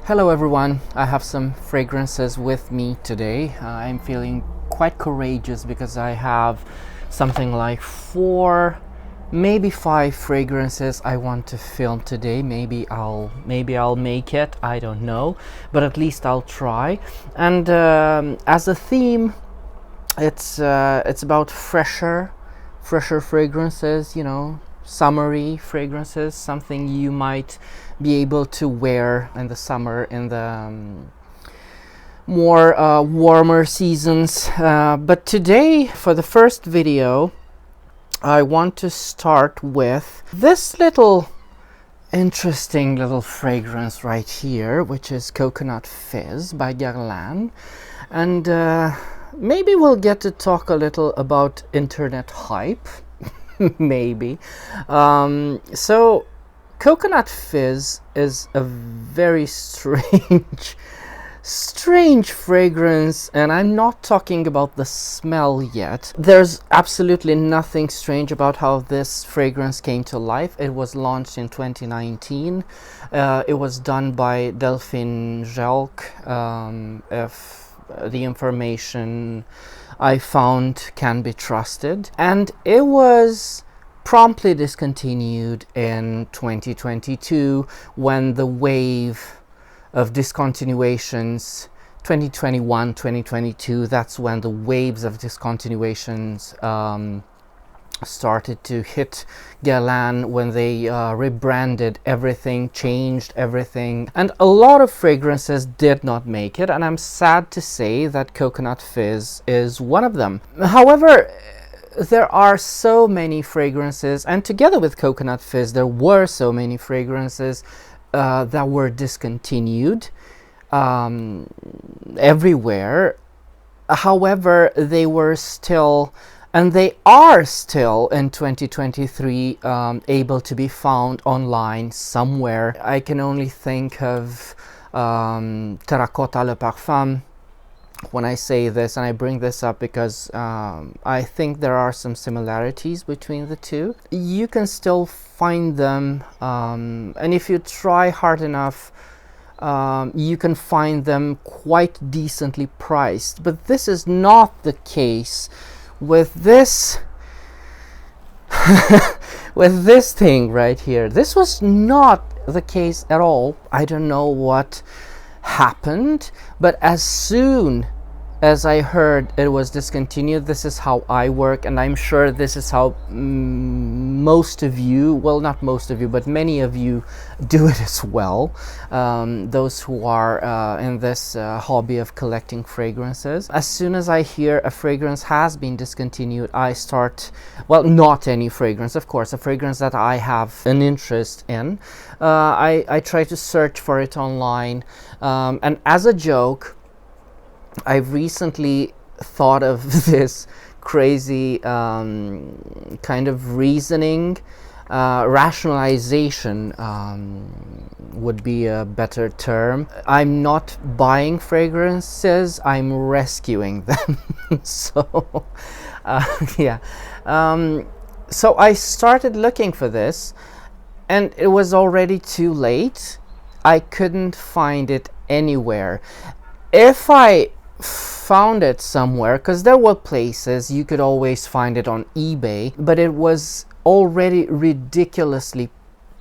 Hello everyone, I have some fragrances with me today. I'm feeling quite courageous because I have something like 4, maybe 5 fragrances I want to film today. Maybe I'll make it, I don't know, but at least I'll try. And as a theme, it's about fresher fragrances, summery fragrances, something you might be able to wear in the summer, in the more warmer seasons. But today, for the first video, I want to start with this interesting little fragrance right here, which is Coconut Fizz by Guerlain. And maybe we'll get to talk a little about internet hype. Maybe. So Coconut Fizz is a very strange fragrance, and I'm not talking about the smell yet. There's absolutely nothing strange about how this fragrance came to life. It was launched in 2019. It was done by Delphine Jelk. If the information I found can be trusted, and it was promptly discontinued in 2022 when the wave of discontinuations, 2021-2022, that's when the waves of discontinuations started to hit Guerlain, when they rebranded everything, changed everything, and a lot of fragrances did not make it, and I'm sad to say that Coconut Fizz is one of them. However, there are so many fragrances, and together with Coconut Fizz there were so many fragrances that were discontinued everywhere. However, they were still, and they are still in 2023, able to be found online somewhere. I can only think of Terracotta Le Parfum when I say this, and I bring this up because I think there are some similarities between the two. You can still find them, and if you try hard enough, you can find them quite decently priced. But this is not the case with this with this thing right here. This was not the case at all. I don't know what happened, but as soon as I heard it was discontinued, this is how I work, and I'm sure this is how most of you, well, not most of you, but many of you do it as well. Those who are in this hobby of collecting fragrances. As soon as I hear a fragrance has been discontinued, I start, well, not any fragrance, of course, a fragrance that I have an interest in. I try to search for it online, and as a joke, I've recently thought of this crazy kind of reasoning, rationalization would be a better term. I'm not buying fragrances, I'm rescuing them. So yeah, so I started looking for this, and it was already too late. I couldn't find it anywhere. If I found it somewhere, because there were places you could always find it on eBay, but it was already ridiculously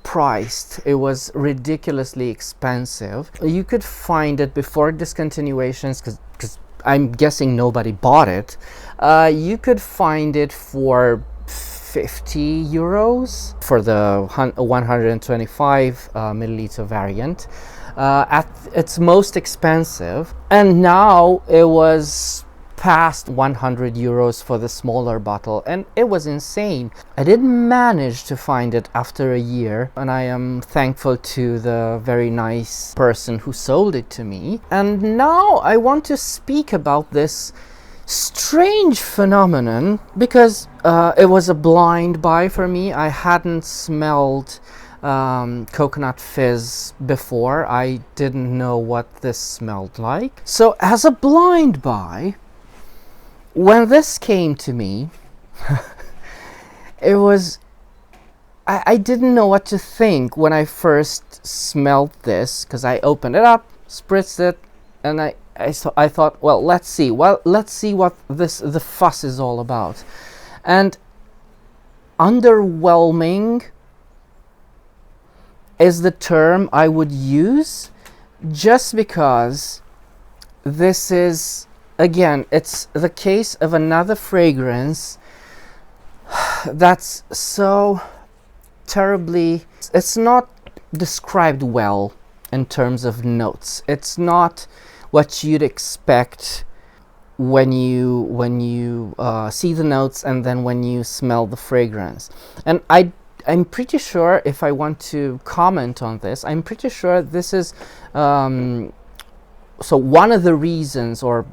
priced. It was ridiculously expensive. You could find it before discontinuations, because I'm guessing nobody bought it. You could find it for 50 euros for the 125 milliliter variant. At its most expensive, and now it was past 100 euros for the smaller bottle, and it was insane. I didn't manage to find it after a year, and I am thankful to the very nice person who sold it to me. And now I want to speak about this strange phenomenon, because it was a blind buy for me. I hadn't smelled Coconut Fizz before. I didn't know what this smelled like. So as a blind buy, when this came to me, it was, I didn't know what to think when I first smelled this, because I opened it up spritzed it, and I thought, well, let's see what the fuss is all about. And underwhelming is the term I would use, just because this is, again, it's the case of another fragrance that's so terribly, it's not described well in terms of notes. It's not what you'd expect when you see the notes and then when you smell the fragrance. And I'm pretty sure, if I want to comment on this, I'm pretty sure this is so one of the reasons, or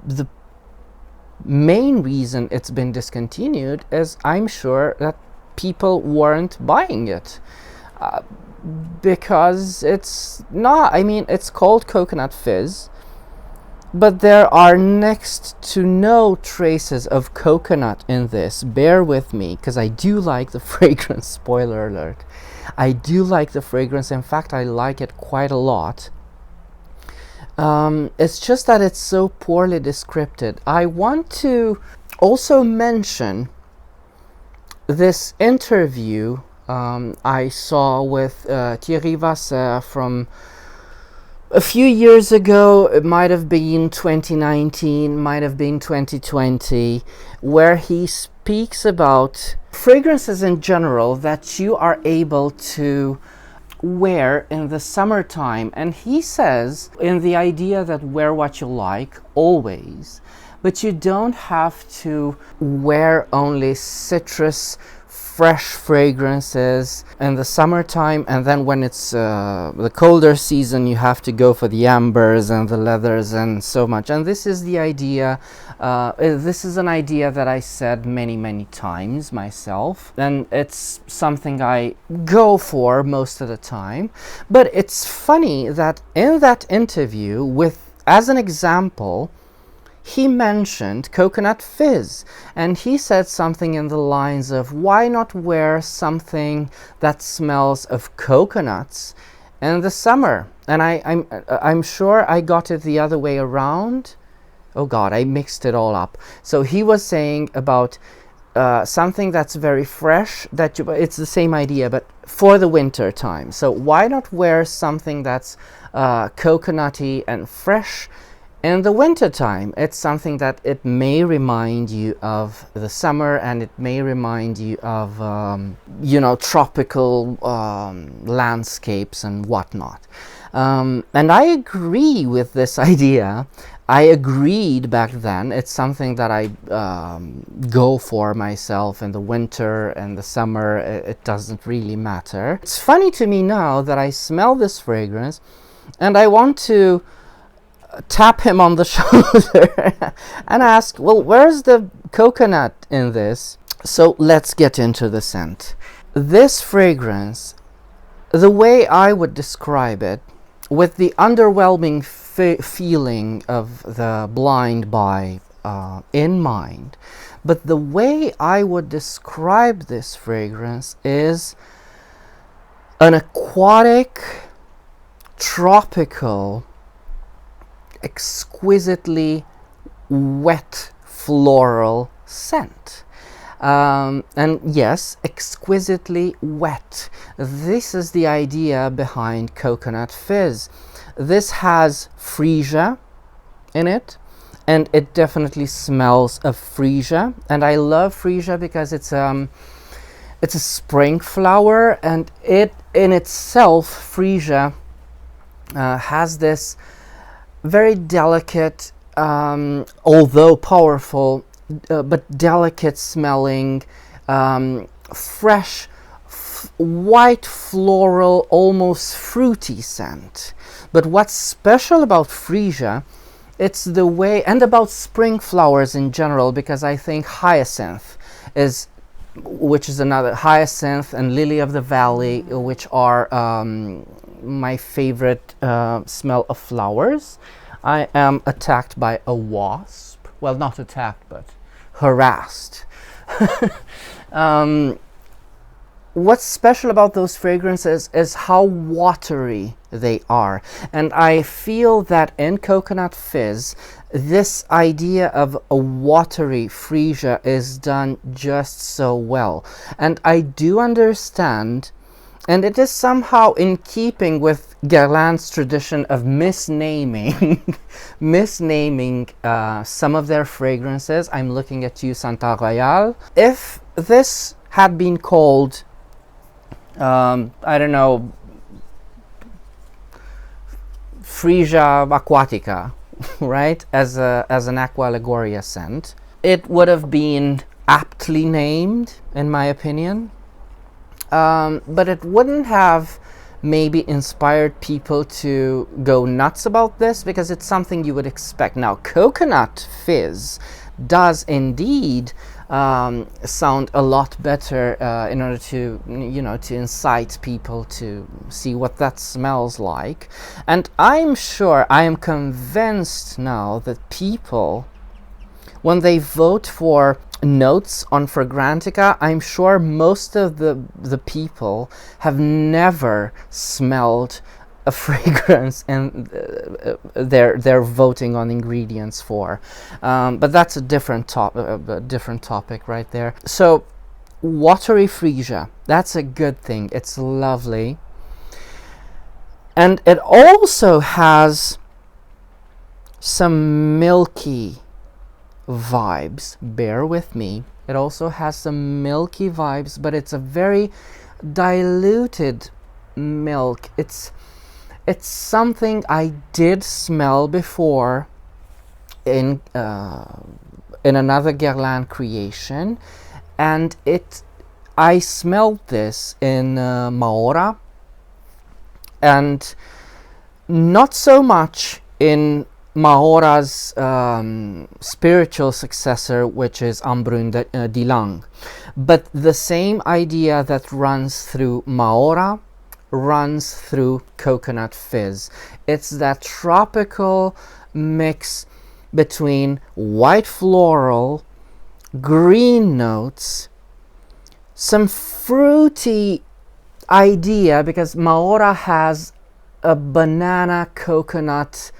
the main reason it's been discontinued, is I'm sure that people weren't buying it because it's not, I mean, it's called Coconut Fizz, but there are next to no traces of coconut in this. Bear with me, because I do like the fragrance, spoiler alert. I do like the fragrance, in fact I like it quite a lot. It's just that it's so poorly descripted. I want to also mention this interview I saw with Thierry Vasser from a few years ago. It might have been 2019, might have been 2020, where he speaks about fragrances in general that you are able to wear in the summertime. And he says, in the idea that wear what you like always, but you don't have to wear only citrus fresh fragrances in the summertime, and then when it's the colder season, you have to go for the ambers and the leathers and so much. And this is the idea, this is an idea that I said many times myself, and it's something I go for most of the time. But it's funny that in that interview, with as an example, he mentioned Coconut Fizz, and he said something in the lines of, why not wear something that smells of coconuts in the summer? And I'm sure I got it the other way around. Oh God, I mixed it all up. So he was saying about something that's very fresh, that it's the same idea, but for the winter time. So why not wear something that's coconutty and fresh in the winter time? It's something that it may remind you of the summer, and it may remind you of you know, tropical landscapes and whatnot. And I agree with this idea. I agreed back then. It's something that I go for myself in the winter and the summer. It doesn't really matter. It's funny to me now that I smell this fragrance and I want to tap him on the shoulder and ask, well, where's the coconut in this? So let's get into the scent. This fragrance, the way I would describe it, with the underwhelming feeling of the blind buy in mind, but the way I would describe this fragrance is an aquatic, tropical, exquisitely wet floral scent. And yes, exquisitely wet. This is the idea behind Coconut Fizz. This has freesia in it, and it definitely smells of freesia. And I love freesia because it's a spring flower, and it in itself, freesia, has this very delicate, although powerful, but delicate smelling, fresh, white floral, almost fruity scent. But what's special about freesia, it's the way, and about spring flowers in general, because I think hyacinth is, which is another, hyacinth and lily of the valley, which are my favorite smell of flowers. I am attacked by a wasp. Well, not attacked, but harassed. But the hyacinth, the lily of the valley, which are my favorite smell of flowers. I am attacked by a wasp. Well, not attacked, but harassed. But the hyacinth, what's special about those fragrances is how watery they are. And I feel that in Coconut Fizz, this idea of a watery freesia is done just so well. And I do understand, and it is somehow in keeping with Guerlain's tradition of misnaming misnaming some of their fragrances. I'm looking at you, Santa Royale. If this had been called, I don't know, Freesia Aquatica, right, as an Aqua Allegoria scent, it would have been aptly named, in my opinion. But it wouldn't have maybe inspired people to go nuts about this, because it's something you would expect. Now, Coconut Fizz does indeed sound a lot better in order to, to incite people to see what that smells like. And I am convinced now that people, when they vote for notes on Fragrantica, I'm sure most of the people have never smelled a fragrance and they're voting on ingredients for. But that's a different topic right there. So watery freesia, that's a good thing. It's lovely. And it also has some milky vibes. Bear with me. It also has some milky vibes, but it's a very diluted milk. It's something I did smell before in another Guerlain creation, and I smelled this in Mahora, and not so much in Mahora's spiritual successor, which is Embrun d'Ylang. But the same idea that runs through Mahora runs through Coconut Fizz. It's that tropical mix between white floral, green notes, some fruity idea, because Mahora has a banana coconut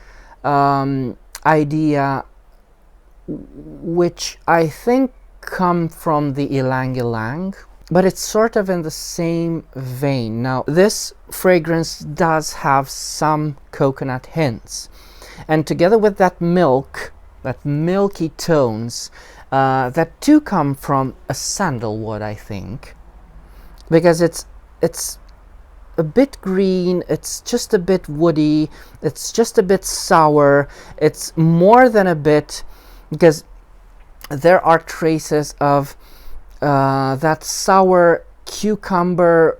idea, which I think come from the Ylang Ylang, but it's sort of in the same vein. Now, this fragrance does have some coconut hints, and together with that milk, that milky tones, that do come from a sandalwood, I think, because it's a bit green, it's just a bit woody, it's just a bit sour, it's more than a bit, because there are traces of that sour cucumber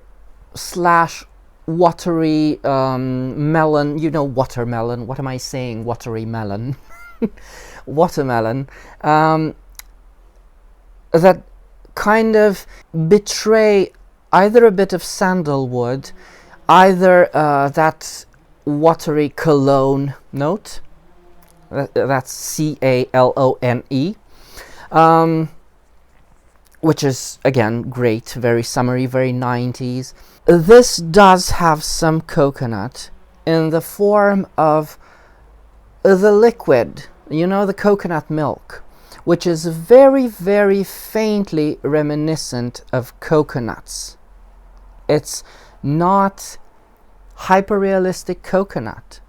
/ watery melon, watermelon, what am I saying, watery melon, watermelon, that kind of betray either a bit of sandalwood, either that watery cologne note, that's CALONE, which is, again, great, very summery, very 90s. This does have some coconut in the form of the liquid, the coconut milk, which is very, very faintly reminiscent of coconuts. It's not hyper-realistic coconut.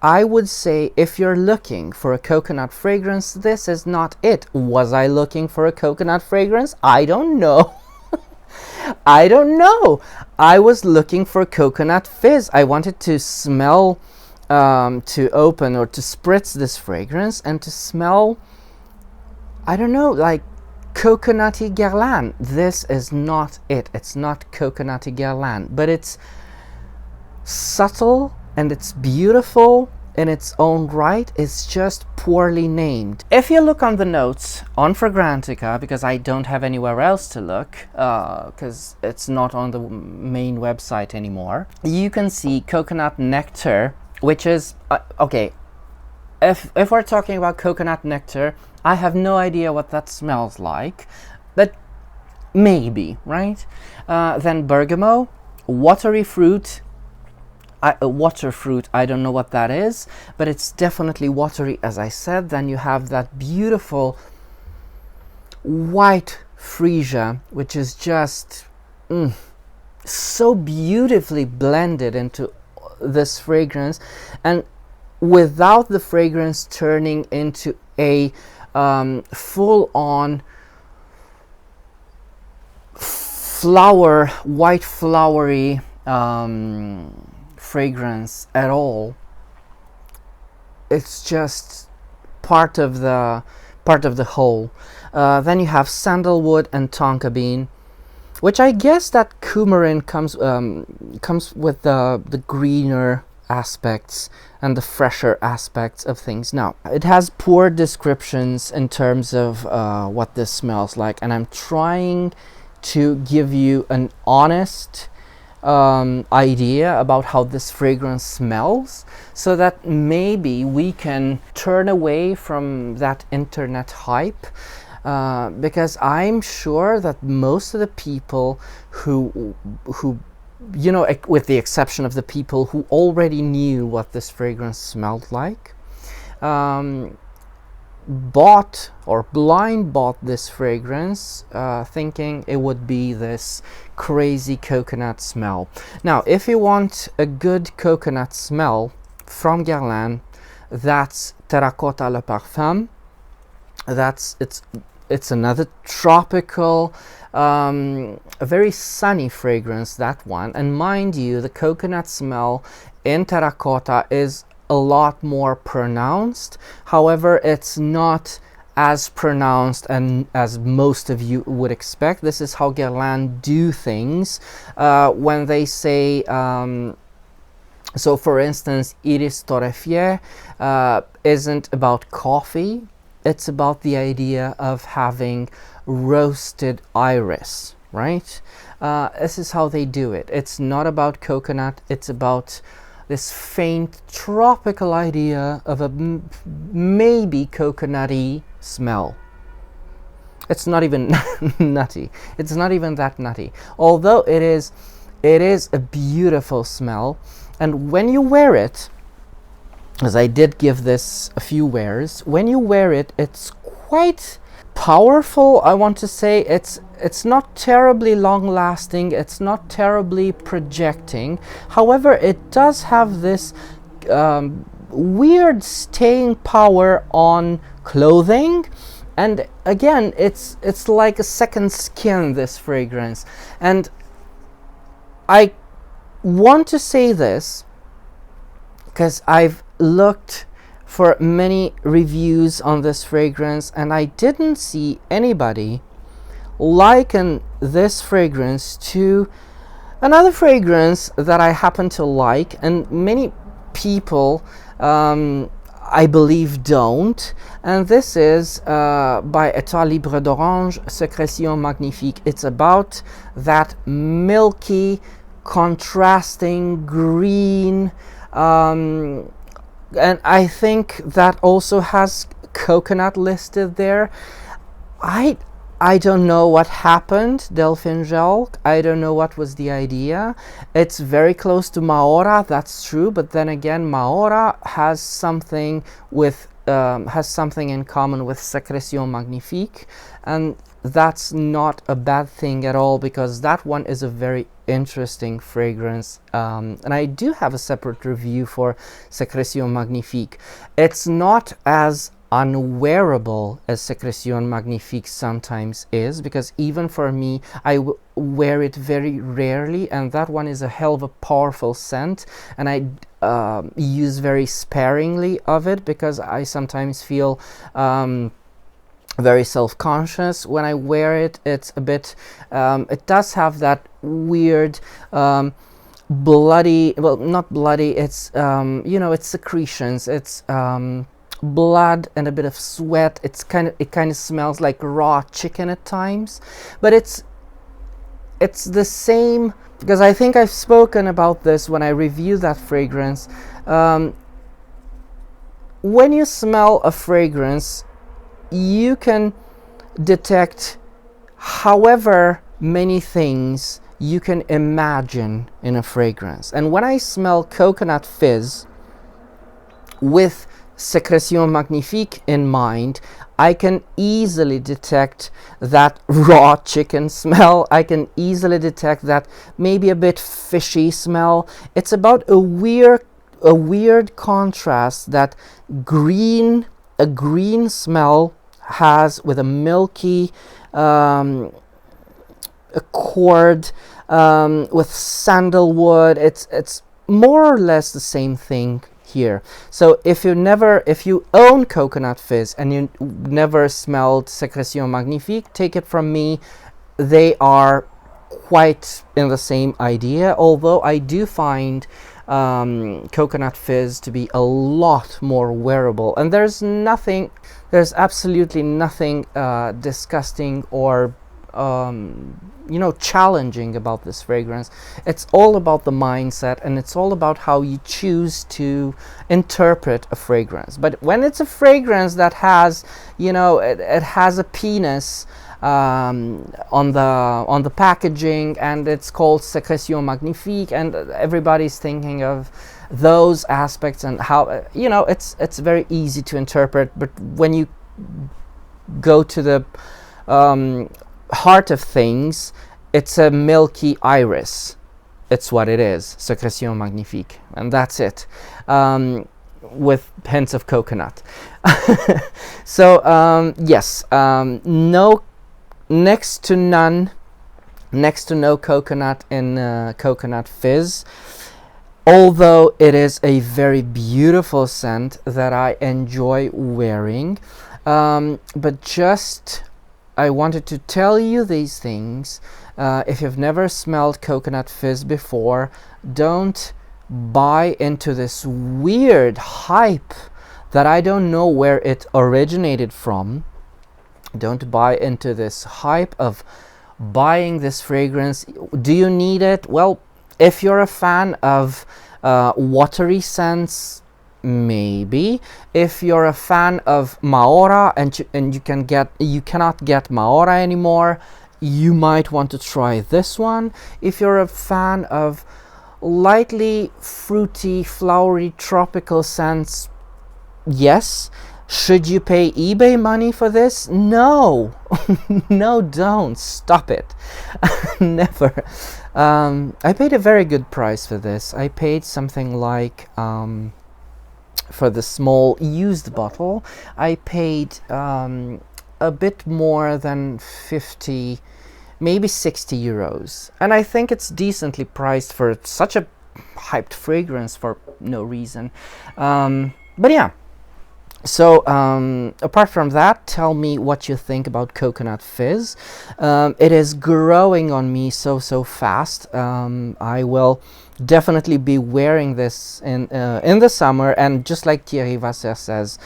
I would say if you're looking for a coconut fragrance, this is not it. Was I looking for a coconut fragrance? I don't know. I don't know. I was looking for Coconut Fizz. I wanted to smell, to open or to spritz this fragrance and to smell, I don't know, like coconutty Guerlain. This is not it. It's not coconutty Guerlain, but it's subtle and it's beautiful in its own right. It's just poorly named. If you look on the notes on Fragrantica, because I don't have anywhere else to look, because it's not on the main website anymore, you can see coconut nectar, which is okay. If we're talking about coconut nectar, I have no idea what that smells like, but maybe, right? Then bergamot, watery fruit, water fruit, I don't know what that is, but it's definitely watery, as I said. Then you have that beautiful white freesia, which is just so beautifully blended into this fragrance, and without the fragrance turning into a full-on white flowery fragrance at all. It's just part of the whole. Then you have sandalwood and tonka bean, which I guess that coumarin comes with the greener aspects and the fresher aspects of things. Now, it has poor descriptions in terms of what this smells like, and I'm trying to give you an honest idea about how this fragrance smells, so that maybe we can turn away from that internet hype, because I'm sure that most of the people who you know, with the exception of the people who already knew what this fragrance smelled like, bought or blind bought this fragrance thinking it would be this crazy coconut smell. Now, if you want a good coconut smell from Guerlain, that's Terracotta Le Parfum. It's another tropical, a very sunny fragrance, that one. And mind you, the coconut smell in Terracotta is a lot more pronounced. However, it's not as pronounced and as most of you would expect. This is how Guerlain do things when they say, so for instance, Iris torréfié isn't about coffee. It's about the idea of having roasted iris, right? This is how they do it. It's not about coconut. It's about this faint tropical idea of a maybe coconutty smell. It's not even nutty. It's not even that nutty. Although it is a beautiful smell. And when you wear it, as I did give this a few wears, when you wear it, it's quite powerful. I want to say it's not terribly long lasting, it's not terribly projecting. However, it does have this weird staying power on clothing, and again, it's like a second skin, this fragrance. And I want to say this because I've looked for many reviews on this fragrance, and I didn't see anybody liken this fragrance to another fragrance that I happen to like, and many people I believe don't, and this is by État Libre d'Orange, Sécrétion Magnifique. It's about that milky, contrasting green, and I think that also has coconut listed there. I don't know what happened, Delphine Gel. I don't know what was the idea. It's very close to Mahora, that's true, but then again, Mahora has something in common with Sécrétion Magnifique, and that's not a bad thing at all, because that one is a very interesting fragrance, and I do have a separate review for Sécrétion Magnifique. It's not as unwearable as Sécrétion Magnifique sometimes is, because even for me, I wear it very rarely, and that one is a hell of a powerful scent, and I use very sparingly of it, because I sometimes feel very self-conscious when I wear it. It's a bit it does have that weird bloody, well, not bloody, it's you know, it's secretions, it's blood and a bit of sweat. It kind of smells like raw chicken at times, but it's the same, because I think I've spoken about this when I reviewed that fragrance. When you smell a fragrance, you can detect however many things you can imagine in a fragrance. And when I smell Coconut Fizz with Sécrétion Magnifique in mind, I can easily detect that raw chicken smell. I can easily detect that maybe a bit fishy smell. It's about a weird contrast that a green smell has with a milky accord with sandalwood. It's more or less the same thing here. So if you own Coconut Fizz and you never smelled Sécrétion Magnifique, take it from me, they are quite in the same idea, although I do find Coconut Fizz to be a lot more wearable, and there's absolutely nothing disgusting or challenging about this fragrance. It's all about the mindset, and it's all about how you choose to interpret a fragrance. But when it's a fragrance that has, it has a penis on the packaging, and it's called Sécrétion Magnifique, and everybody's thinking of those aspects and how it's very easy to interpret. But when you go to the heart of things, it's a milky iris. It's what it is, Sécrétion Magnifique, and that's it, with hints of coconut. So yes, next to no coconut in Coconut Fizz, although it is a very beautiful scent that I enjoy wearing. But just I wanted to tell you these things. If you've never smelled Coconut Fizz before, don't buy into this weird hype that I don't know where it originated from. Don't buy into this hype of buying this fragrance. Do you need it? Well, if you're a fan of watery scents, maybe. If you're a fan of Mahora and you cannot get Mahora anymore, you might want to try this one. If you're a fan of lightly fruity, flowery, tropical scents, yes. Should you pay eBay money for this? No. No, don't. Stop it. Never. I paid a very good price for this. I paid something like, for the small used bottle, I paid a bit more than 50, maybe 60 euros. And I think it's decently priced for such a hyped fragrance for no reason. But yeah. So apart from that, tell me what you think about Coconut Fizz. It is growing on me so fast. I will definitely be wearing this in the summer, and just like Thierry Vasser says,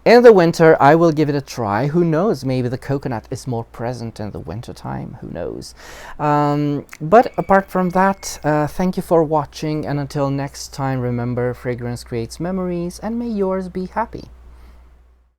in the winter I will give it a try. Who knows, maybe the coconut is more present in the winter time, who knows. But apart from that, thank you for watching, and until next time, remember, fragrance creates memories, and may yours be happy.